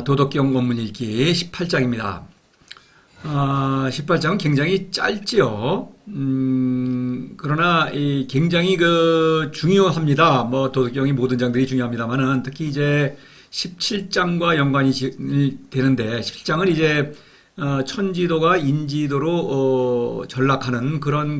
도덕경 원문 읽기 18장입니다. 18장은 굉장히 짧지요. 그러나 굉장히 중요합니다. 뭐 도덕경이 모든 장들이 중요합니다만은 특히 이제 17장과 연관이 되는데 17장은 이제 천지도가 인지도로 전락하는 그런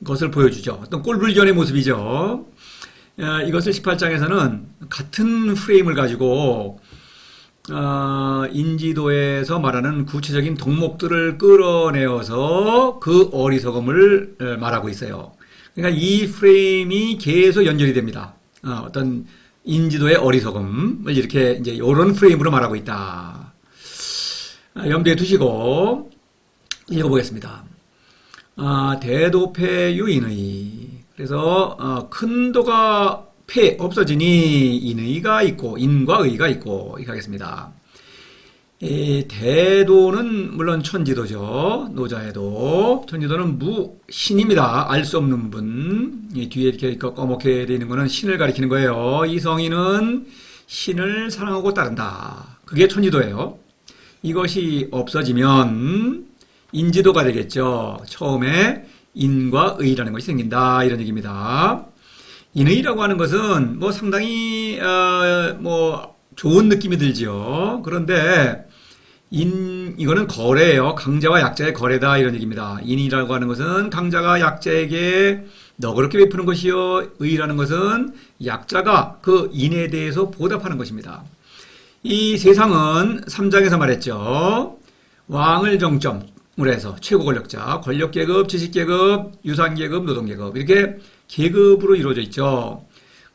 것을 보여주죠. 어떤 꼴불견의 모습이죠. 이것을 18장에서는 같은 프레임을 가지고 인지도에서 말하는 구체적인 덕목들을 끌어내어서 그 어리석음을 말하고 있어요. 그러니까 이 프레임이 계속 연결이 됩니다. 어떤 인지도의 어리석음을 이렇게 이제 이런 프레임으로 말하고 있다. 염두에 두시고 읽어보겠습니다. 대도폐유인의. 그래서 큰 도가 없어지니 인의가 있고 인과 의가 있고 이렇게 하겠습니다. 대도는 물론 천지도죠. 노자에도 천지도는 신입니다. 알 수 없는 분. 뒤에 이렇게 꺼멓게 되어 있는 거는 신을 가리키는 거예요. 이 성인은 신을 사랑하고 따른다. 그게 천지도예요. 이것이 없어지면 인지도가 되겠죠. 처음에 인과 의라는 것이 생긴다 이런 얘기입니다. 인의라고 하는 것은 뭐 상당히 뭐 좋은 느낌이 들지요. 그런데 이거는 거래예요. 강자와 약자의 거래다 이런 얘기입니다. 인이라고 하는 것은 강자가 약자에게 너그럽게 베푸는 것이요. 의라는 것은 약자가 그 인에 대해서 보답하는 것입니다. 이 세상은 3장에서 말했죠. 왕을 정점으로 해서 최고 권력자, 권력계급, 지식계급, 유산계급, 노동계급 이렇게 계급으로 이루어져 있죠.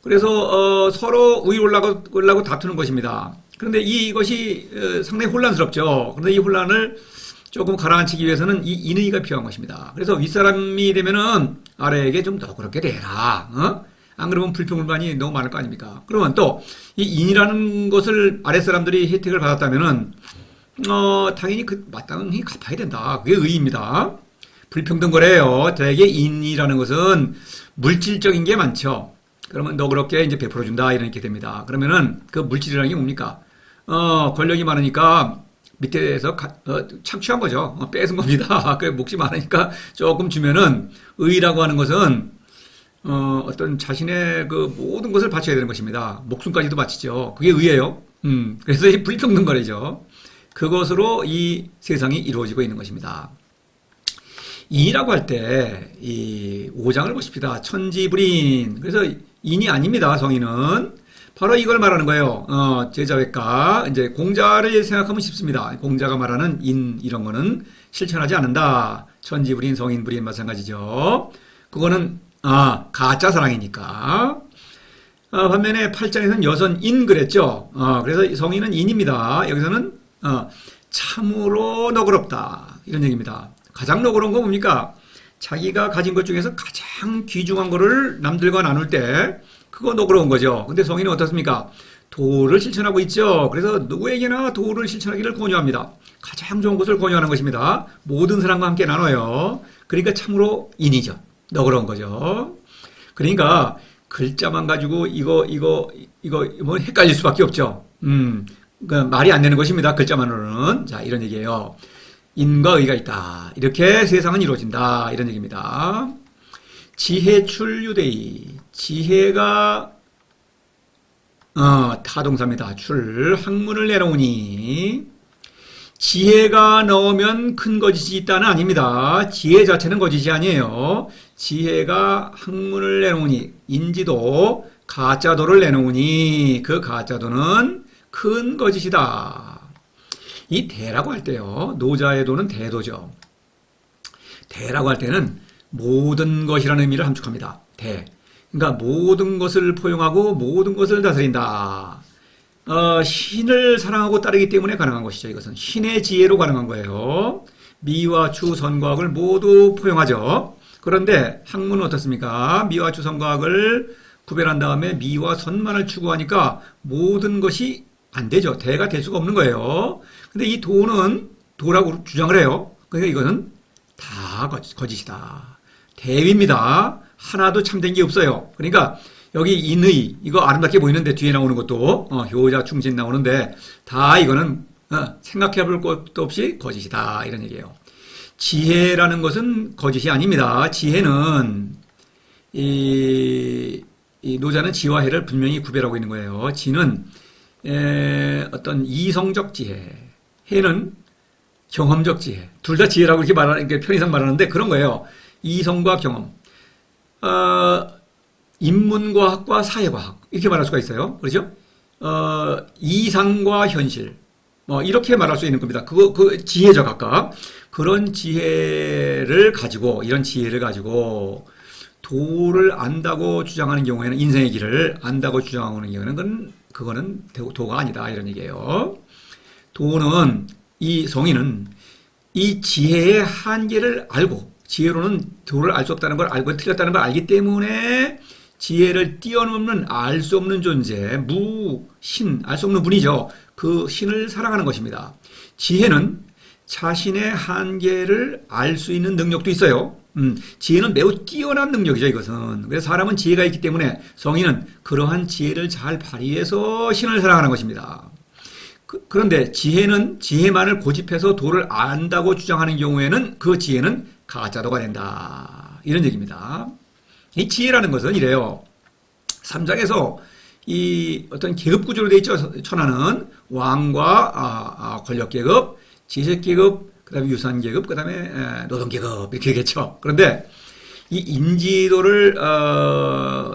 그래서 서로 위로 올라가고 다투는 것입니다. 그런데 이것이 상당히 혼란스럽죠. 그런데 이 혼란을 조금 가라앉히기 위해서는 이 인의가 필요한 것입니다. 그래서 윗사람이 되면은 아래에게 좀 너그럽게 대해라. 안 그러면 불평불만이 너무 많을 거 아닙니까? 그러면 또 이 인이라는 것을 아랫사람들이 혜택을 받았다면은 당연히 마땅히 갚아야 된다. 그게 의입니다. 불평등 거래예요. 대개 인이라는 것은 물질적인 게 많죠. 그러면 너그럽게 이제 베풀어준다 이렇게 됩니다. 그러면은 그 물질이라는 게 뭡니까? 권력이 많으니까 밑에서 착취한 거죠. 뺏은 겁니다. 그 몫이 많으니까 조금 주면은 의라고 하는 것은 어떤 자신의 그 모든 것을 바쳐야 되는 것입니다. 목숨까지도 바치죠. 그게 의예요. 그래서 이 불평등 거래죠. 그것으로 이 세상이 이루어지고 있는 것입니다. 인이라고 할 때 이 5장을 보십시다. 천지불인. 그래서 인이 아닙니다. 성인은 바로 이걸 말하는 거예요. 제자외과 이제 공자를 생각하면 쉽습니다. 공자가 말하는 인 이런 거는 실천하지 않는다. 천지불인, 성인불인 마찬가지죠. 그거는 가짜 사랑이니까. 반면에 8장에서는 여선인 그랬죠. 그래서 성인은 인입니다. 여기서는 참으로 너그럽다 이런 얘기입니다. 가장 너그러운 거 뭡니까? 자기가 가진 것 중에서 가장 귀중한 거를 남들과 나눌 때 그거 너그러운 거죠. 근데 성인은 어떻습니까? 도를 실천하고 있죠. 그래서 누구에게나 도를 실천하기를 권유합니다. 가장 좋은 것을 권유하는 것입니다. 모든 사람과 함께 나눠요. 그러니까 참으로 인이죠. 너그러운 거죠. 그러니까 글자만 가지고 이거 뭐 헷갈릴 수밖에 없죠. 말이 안 되는 것입니다. 글자만으로는. 자, 이런 얘기예요. 인과 의가 있다. 이렇게 세상은 이루어진다. 이런 얘기입니다. 지혜출유대이. 지혜가 타동사입니다. 학문을 내놓으니 지혜가 넣으면 큰 거짓이 있다는 아닙니다. 지혜 자체는 거짓이 아니에요. 지혜가 학문을 내놓으니 인지도 가짜도를 내놓으니 그 가짜도는 큰 거짓이다. 이 대라고 할 때요. 노자의 도는 대도죠. 대라고 할 때는 모든 것이라는 의미를 함축합니다. 대. 그러니까 모든 것을 포용하고 모든 것을 다스린다. 신을 사랑하고 따르기 때문에 가능한 것이죠. 이것은 신의 지혜로 가능한 거예요. 미와 추, 선과학을 모두 포용하죠. 그런데 학문은 어떻습니까? 미와 추, 선과학을 구별한 다음에 미와 선만을 추구하니까 모든 것이 안 되죠. 대가 될 수가 없는 거예요. 근데 이 도는 도라고 주장을 해요. 그러니까 이거는 다 거짓이다. 대위입니다. 하나도 참된 게 없어요. 그러니까 여기 인의, 이거 아름답게 보이는데 뒤에 나오는 것도, 효자, 충신 나오는데, 다 이거는, 생각해 볼 것도 없이 거짓이다. 이런 얘기예요. 지혜라는 것은 거짓이 아닙니다. 지혜는, 이 노자는 지와 해를 분명히 구별하고 있는 거예요. 지는, 어떤 이성적 지혜, 해는 경험적 지혜. 둘 다 지혜라고 이렇게 이렇게 편의상 말하는데 그런 거예요. 이성과 경험. 인문과학과 사회과학. 이렇게 말할 수가 있어요. 그렇죠? 이상과 현실. 이렇게 말할 수 있는 겁니다. 그 지혜죠, 각각. 그런 지혜를 가지고, 이런 지혜를 가지고, 도를 안다고 주장하는 경우에는, 인생의 길을 안다고 주장하는 경우에는, 그거는 도가 아니다. 이런 얘기예요. 도는, 이 성인은 이 지혜의 한계를 알고, 지혜로는 도를 알 수 없다는 걸 알고 틀렸다는 걸 알기 때문에 지혜를 뛰어넘는 알 수 없는 존재, 신, 알 수 없는 분이죠. 그 신을 사랑하는 것입니다. 지혜는 자신의 한계를 알 수 있는 능력도 있어요. 지혜는 매우 뛰어난 능력이죠, 이것은. 그래서 사람은 지혜가 있기 때문에 성인은 그러한 지혜를 잘 발휘해서 신을 사랑하는 것입니다. 그런데 지혜만을 고집해서 도를 안다고 주장하는 경우에는 그 지혜는 가짜도가 된다. 이런 얘기입니다. 이 지혜라는 것은 이래요. 3장에서 이 어떤 계급 구조로 되어 있죠. 천하는 왕과 권력계급, 지식계급, 그 다음에 유산계급, 그 다음에 노동계급 이렇게 되겠죠. 그런데 이 인지도를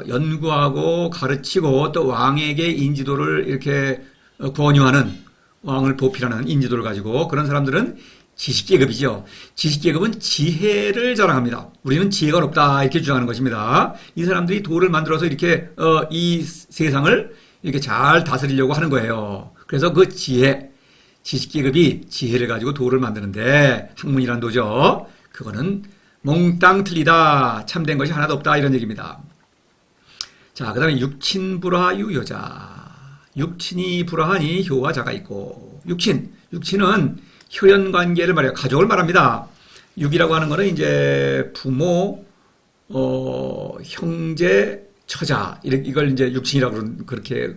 연구하고 가르치고 또 왕에게 인지도를 이렇게 권유하는 왕을 보필하는 인지도를 가지고 그런 사람들은 지식계급이죠. 지식계급은 지혜를 자랑합니다. 우리는 지혜가 없다 이렇게 주장하는 것입니다. 이 사람들이 도를 만들어서 이렇게 이 세상을 이렇게 잘 다스리려고 하는 거예요. 그래서 그 지식계급이 지혜를 가지고 도를 만드는데 학문이란 도죠. 그거는 몽땅 틀리다. 참된 것이 하나도 없다. 이런 얘기입니다. 자, 그 다음에 육친불화유 여자. 육친이 불화하니 효와 자가 있고. 육친은 혈연관계를 말해요. 가족을 말합니다. 육이라고 하는 거는 이제 부모, 형제, 처자 이걸 이제 육친이라고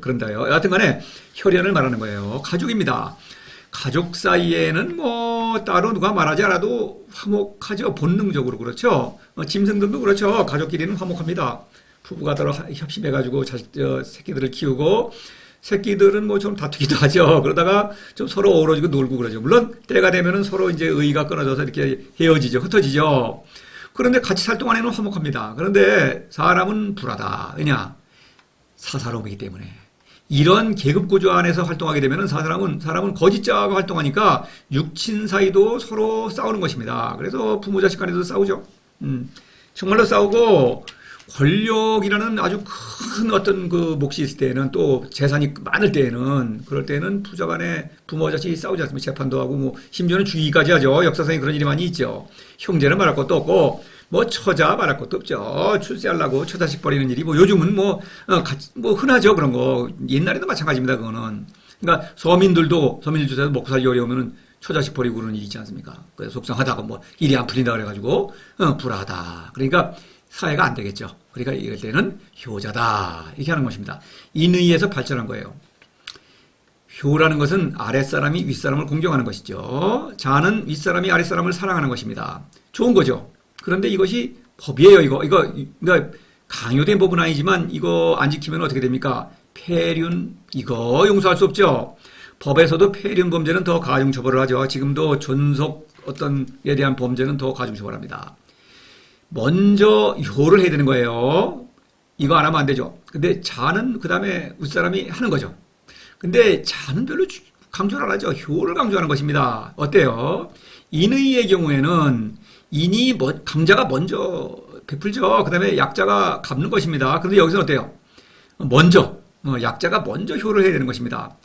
그런다요. 여하튼 간에 혈연을 말하는 거예요. 가족입니다. 가족 사이에는 뭐 따로 누가 말하지 않아도 화목하죠. 본능적으로 그렇죠. 짐승들도 그렇죠. 가족끼리는 화목합니다. 부부가 따로 협심해가지고 새끼들을 키우고 새끼들은 뭐 좀 다투기도 하죠. 그러다가 좀 서로 어우러지고 놀고 그러죠. 물론 때가 되면은 서로 이제 의가 끊어져서 이렇게 헤어지죠. 흩어지죠. 그런데 같이 살 동안에는 화목합니다. 그런데 사람은 불하다. 왜냐? 사사로움이기 때문에. 이런 계급 구조 안에서 활동하게 되면은 사람은 거짓자가 활동하니까 육친 사이도 서로 싸우는 것입니다. 그래서 부모 자식 간에도 싸우죠. 정말로 싸우고 권력이라는 아주 큰 어떤 그 몫이 있을 때는 또 재산이 많을 때는 그럴 때는 부자 간에 부모 자식이 싸우지 않습니까? 재판도 하고 뭐 심지어는 죽이기까지 하죠. 역사상에 그런 일이 많이 있죠. 형제는 말할 것도 없고 뭐 처자 말할 것도 없죠. 출세하려고 처자식 버리는 일이 뭐 요즘은 뭐 흔하죠. 그런 거. 옛날에도 마찬가지입니다. 그거는. 그러니까 서민들 중에서 먹고 살기 어려우면은 처자식 버리고 그러는 일이 있지 않습니까? 그래서 속상하다고 뭐 일이 안 풀린다 그래가지고 불하다. 그러니까 사회가 안 되겠죠. 그러니까 이럴 때는 효자다. 이렇게 하는 것입니다. 인의에서 발전한 거예요. 효라는 것은 아랫사람이 윗사람을 공경하는 것이죠. 자는 윗사람이 아랫사람을 사랑하는 것입니다. 좋은 거죠. 그런데 이것이 법이에요. 이거 강요된 법은 아니지만 이거 안 지키면 어떻게 됩니까? 폐륜 이거 용서할 수 없죠. 법에서도 폐륜 범죄는 더 가중 처벌을 하죠. 지금도 존속 어떤에 대한 범죄는 더 가중 처벌합니다. 먼저 효를 해야 되는 거예요. 이거 안 하면 안 되죠. 근데 자는 그 다음에 윗사람이 하는 거죠. 근데 자는 별로 강조를 안 하죠. 효를 강조하는 것입니다. 어때요? 인의의 경우에는 강자가 먼저 베풀죠. 그 다음에 약자가 갚는 것입니다. 그런데 여기서는 어때요? 약자가 먼저 효를 해야 되는 것입니다.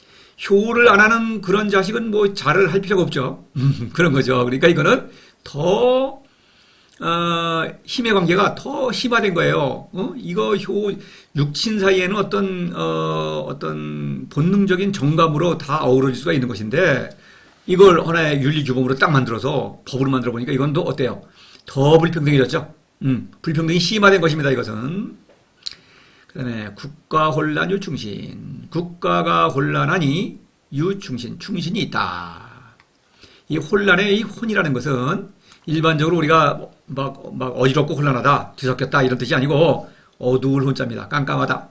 효를 안 하는 그런 자식은 뭐 자를 할 필요가 없죠. 그런 거죠. 그러니까 이거는 더 힘의 관계가 더 심화된 거예요. 이거 육친 사이에는 어떤 본능적인 정감으로 다 어우러질 수가 있는 것인데, 이걸 하나의 윤리규범으로 딱 만들어서 법으로 만들어 보니까 이건 또 어때요? 더 불평등해졌죠? 불평등이 심화된 것입니다, 이것은. 그다음에 국가 혼란 유충신. 국가가 혼란하니 유충신, 충신이 있다. 이 혼란의 이 혼이라는 것은 일반적으로 우리가 막 어지럽고 혼란하다, 뒤섞였다 이런 뜻이 아니고 어두울 혼자입니다. 깜깜하다.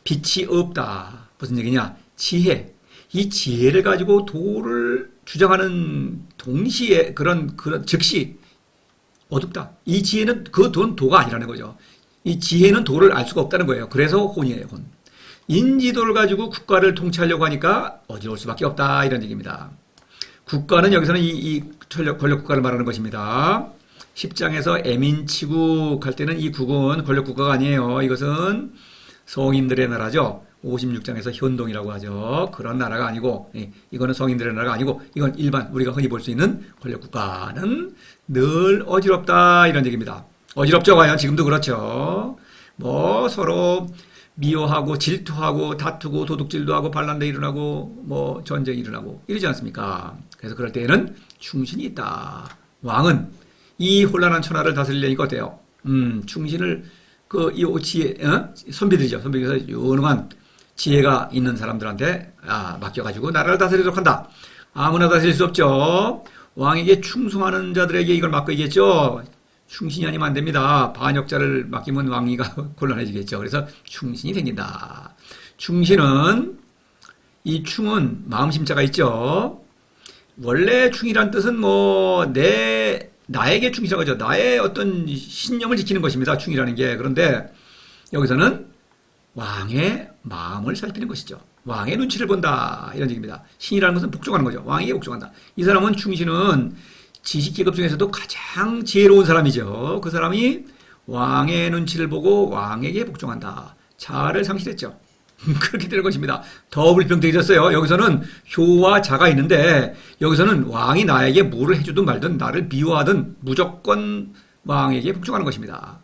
빛이 없다. 무슨 얘기냐? 지혜. 이 지혜를 가지고 도를 주장하는 동시에 그런 즉시 어둡다. 이 지혜는 그 도가 아니라는 거죠. 이 지혜는 도를 알 수가 없다는 거예요. 그래서 혼이에요, 혼. 인지도를 가지고 국가를 통치하려고 하니까 어지러울 수밖에 없다. 이런 얘기입니다. 국가는 여기서는 이 권력 국가를 말하는 것입니다. 10장에서 애민치국 할 때는 이 국은 권력 국가가 아니에요. 이것은 성인들의 나라죠. 56장에서 현동이라고 하죠. 그런 나라가 아니고, 이거는 성인들의 나라가 아니고, 이건 일반 우리가 흔히 볼 수 있는 권력 국가는 늘 어지럽다 이런 얘기입니다. 어지럽죠, 과연 지금도 그렇죠. 뭐 서로 미워하고 질투하고 다투고 도둑질도 하고 반란도 일어나고 뭐 전쟁이 일어나고 이러지 않습니까? 그래서 그럴 때에는 충신이 있다. 왕은 이 혼란한 천하를 다스리려니까 어때요? 충신을 이 지혜, 선비들이죠. 선비에서 유능한 지혜가 있는 사람들한테 맡겨가지고 나라를 다스리도록 한다. 아무나 다스릴 수 없죠. 왕에게 충성하는 자들에게 이걸 맡기겠죠. 충신이 아니면 안 됩니다. 반역자를 맡기면 왕위가 곤란해지겠죠. 그래서 충신이 생긴다. 충신은 이 충은 마음심자가 있죠. 원래 충이란 뜻은 나에게 충실한 거죠. 나의 어떤 신념을 지키는 것입니다. 충이라는 게. 그런데 여기서는 왕의 마음을 살피는 것이죠. 왕의 눈치를 본다. 이런 얘기입니다. 신이라는 것은 복종하는 거죠. 왕에게 복종한다. 이 사람은 충신은 지식계급 중에서도 가장 지혜로운 사람이죠. 그 사람이 왕의 눈치를 보고 왕에게 복종한다. 자아를 상실했죠. 그렇게 되는 것입니다. 더 불평등해졌어요. 여기서는 효와 자가 있는데 여기서는 왕이 나에게 뭐를 해주든 말든 나를 미워하든 무조건 왕에게 복종하는 것입니다.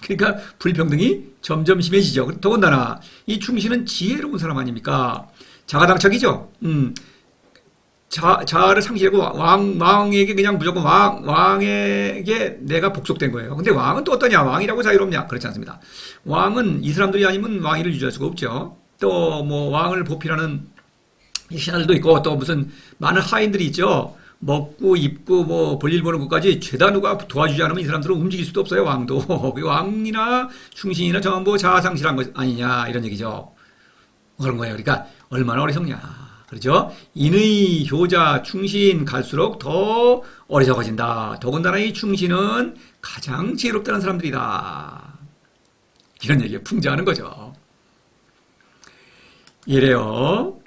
그러니까 불평등이 점점 심해지죠. 더군다나 이 충신은 지혜로운 사람 아닙니까? 자가당착이죠. 자아를 상실하고 왕에게 그냥 무조건 왕에게 내가 복속된 거예요. 근데 왕은 또 어떠냐? 왕이라고 자유롭냐? 그렇지 않습니다. 왕은 이 사람들이 아니면 왕위를 유지할 수가 없죠. 또 뭐 왕을 보필하는 신하들도 있고 또 무슨 많은 하인들이 있죠. 먹고 입고 뭐 볼일 보는 것까지 죄다 누가 도와주지 않으면 이 사람들은 움직일 수도 없어요. 왕도. 왕이나 충신이나 전부 자아 상실한 것 아니냐 이런 얘기죠. 그런 거예요. 그러니까 얼마나 어리석냐. 그렇죠? 인의 효자 충신 갈수록 더 어리석어진다. 더군다나 이 충신은 가장 지혜롭다는 사람들이다. 이런 얘기에 풍자하는 거죠. 이래요.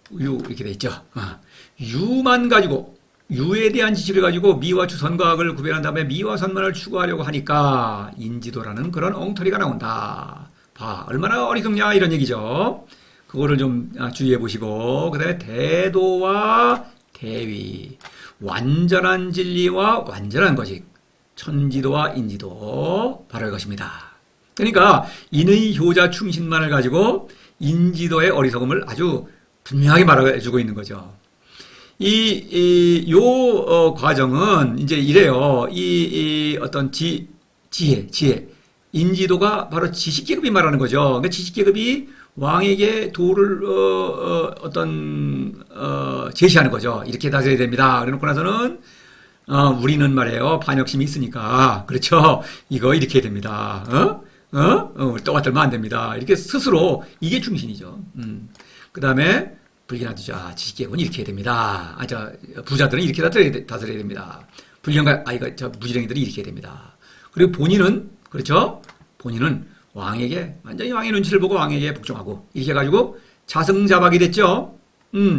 이렇게 돼 있죠. 유만 가지고 유에 대한 지식을 가지고 미와 선과학을 구별한 다음에 미와 선만을 추구하려고 하니까 인지도라는 그런 엉터리가 나온다. 봐, 얼마나 어리석냐 이런 얘기죠. 그거를 좀 주의해 보시고 그 다음에 대도와 대위, 완전한 진리와 완전한 거짓, 천지도와 인지도 바로 이것입니다. 그러니까 인의 효자 충신만을 가지고 인지도의 어리석음을 아주 분명하게 말해주고 있는 거죠. 과정은 이제 이래요. 어떤 지혜. 인지도가 바로 지식계급이 말하는 거죠. 그러니까 지식계급이 왕에게 도를 제시하는 거죠. 이렇게 다스려야 됩니다. 그래놓고 나서는 우리는 말이에요. 반역심이 있으니까 그렇죠. 이거 이렇게 해야 됩니다. 떠받들면 안 됩니다. 이렇게 스스로 이게 충신이죠. 그 다음에 불견하두자 지식계급은 이렇게 해야 됩니다. 부자들은 이렇게 다스려야 됩니다. 불견가 무지랭이들이 이렇게 해야 됩니다. 그리고 본인은 그렇죠? 본인은 왕에게 완전히 왕의 눈치를 보고 왕에게 복종하고 이렇게 해가지고 자승자박이 됐죠.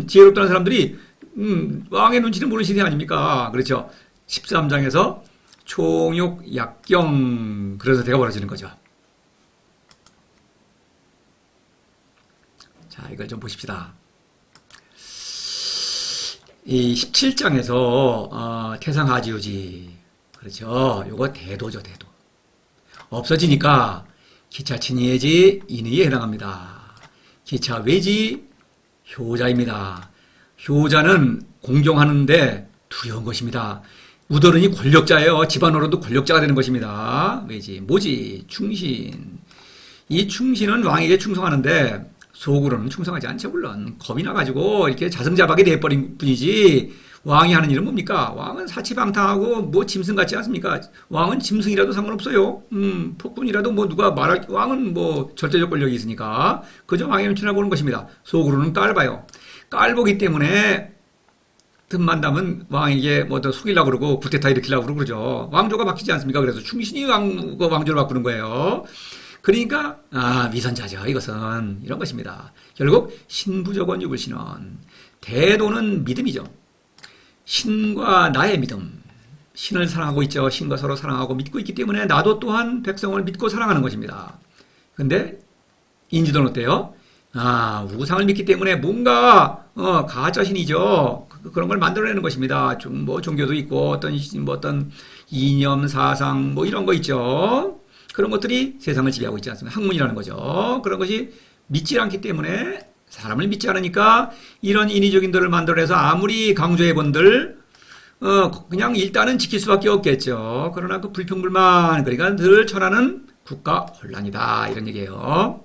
지혜롭다는 사람들이 왕의 눈치를 모르는 시대 아닙니까? 그렇죠? 13장에서 총욕 약경 그래서 대가 벌어지는 거죠. 자, 이걸 좀 보십시다. 이 17장에서 태상하지우지 그렇죠? 요거 대도죠, 대도. 없어지니까 기차 친이해지 인의에 해당합니다. 기차 외지 효자입니다. 효자는 공경하는데 두려운 것입니다. 우더른이 권력자예요. 집안으로도 권력자가 되는 것입니다. 왜지? 뭐지? 충신. 이 충신은 왕에게 충성하는데 속으로는 충성하지 않죠. 물론 겁이 나가지고 이렇게 자승자박이 돼버린 뿐이지 왕이 하는 일은 뭡니까? 왕은 사치방탕하고 뭐 짐승 같지 않습니까? 왕은 짐승이라도 상관없어요. 폭군이라도 뭐 누가 말할 왕은 뭐 절대적 권력이 있으니까 그저 왕의 눈치나 보는 것입니다. 속으로는 깔봐요. 깔보기 때문에 틈만 나면 왕에게 뭐 더 속이려고 그러고 쿠데타 일으키려고 그러죠. 왕조가 바뀌지 않습니까? 그래서 충신이 왕조를 바꾸는 거예요. 그러니까 위선자죠. 이것은 이런 것입니다. 결국 신부적원 유불신은 대도는 믿음이죠. 신과 나의 믿음. 신을 사랑하고 있죠. 신과 서로 사랑하고 믿고 있기 때문에 나도 또한 백성을 믿고 사랑하는 것입니다. 근데 인지도는 어때요? 우상을 믿기 때문에 뭔가 가짜신이죠. 그런 걸 만들어내는 것입니다. 뭐 종교도 있고 어떤 이념 사상 뭐 이런 거 있죠. 그런 것들이 세상을 지배하고 있지 않습니까? 학문이라는 거죠. 그런 것이 믿지 않기 때문에 사람을 믿지 않으니까 이런 인위적인들을 만들어내서 아무리 강조해본들 그냥 일단은 지킬 수밖에 없겠죠. 그러나 그 불평불만 그러니까 늘 천하는 국가 혼란이다 이런 얘기예요.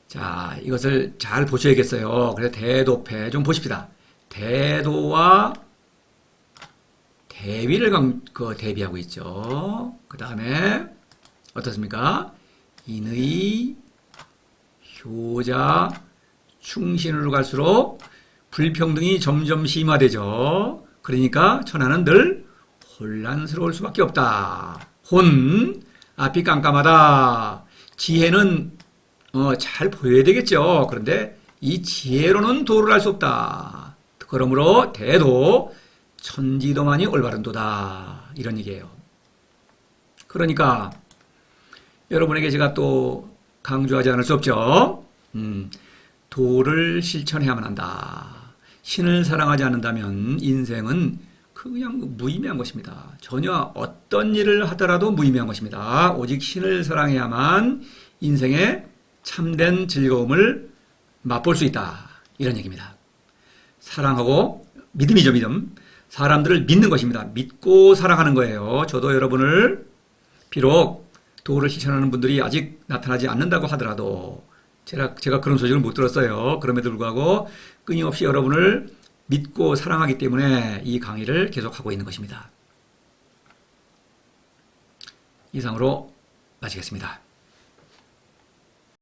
자, 이것을 잘 보셔야겠어요. 그래서 대도패 좀 보십시다. 대도와 대위를 대비하고 있죠. 그 다음에 어떻습니까? 인의, 효자, 충신으로 갈수록 불평등이 점점 심화되죠. 그러니까 천하는 늘 혼란스러울 수밖에 없다. 앞이 깜깜하다. 지혜는 잘 보여야 되겠죠. 그런데 이 지혜로는 도를 할 수 없다. 그러므로 대도 천지도만이 올바른 도다. 이런 얘기예요. 그러니까 여러분에게 제가 또 강조하지 않을 수 없죠. 도를 실천해야만 한다. 신을 사랑하지 않는다면 인생은 그냥 무의미한 것입니다. 전혀 어떤 일을 하더라도 무의미한 것입니다. 오직 신을 사랑해야만 인생의 참된 즐거움을 맛볼 수 있다. 이런 얘기입니다. 사랑하고 믿음이죠. 믿음. 사람들을 믿는 것입니다. 믿고 사랑하는 거예요. 저도 여러분을 비록 도를 실천하는 분들이 아직 나타나지 않는다고 하더라도 제가 그런 소식을 못 들었어요. 그럼에도 불구하고 끊임없이 여러분을 믿고 사랑하기 때문에 이 강의를 계속하고 있는 것입니다. 이상으로 마치겠습니다.